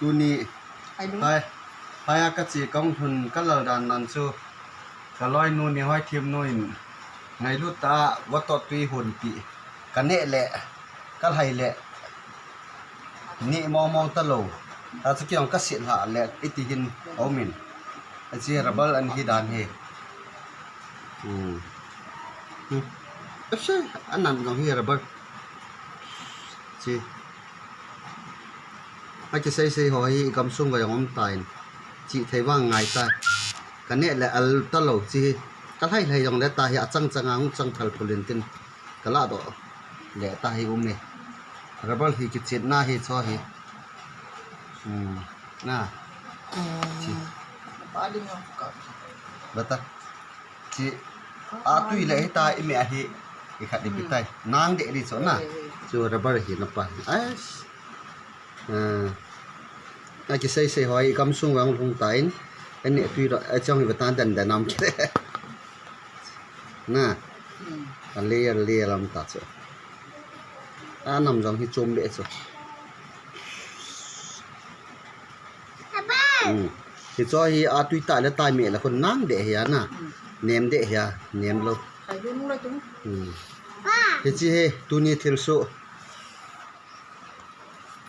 tu ni hai cái gì công thun cái lờ đàn năn su cái loi nu ni hoi thiêm nuôi ngày lúc ta vắt tọt tuy hồn bị cái nệ lệ cái hay lệ nệ mong ta lâu ta sẽ kêu cái xiên hạ lệ ít tin ôm mình cái gì rabal anh hi đàn he anh nằm trong hi rabal gì ai chỉ xây hỏi cầm sung vào ông tài chị thấy vang ngày ta cái này là al ta lâu chị cái hay trong đấy ta hiện trăng ang trăng thal pulin tin cái là đó để ta hi này rabal hi kịch chết na hi cho hi na chị bata chị tuy lấy ta mẹ hi cái khát đi tay nang để đi chỗ na cho rabal hi nó pa ai chỉ xây hỏi cầm sung vào ông tài anh này tuy rồi trong người ta đần nằm kia nè anh lia làm tạt rồi nằm trong cái chôm để rồi thì cho hi tuy tại là tai mẹ là con nang để hiền nè ném để hiền ném lâu thì chị he tu ni thiêu số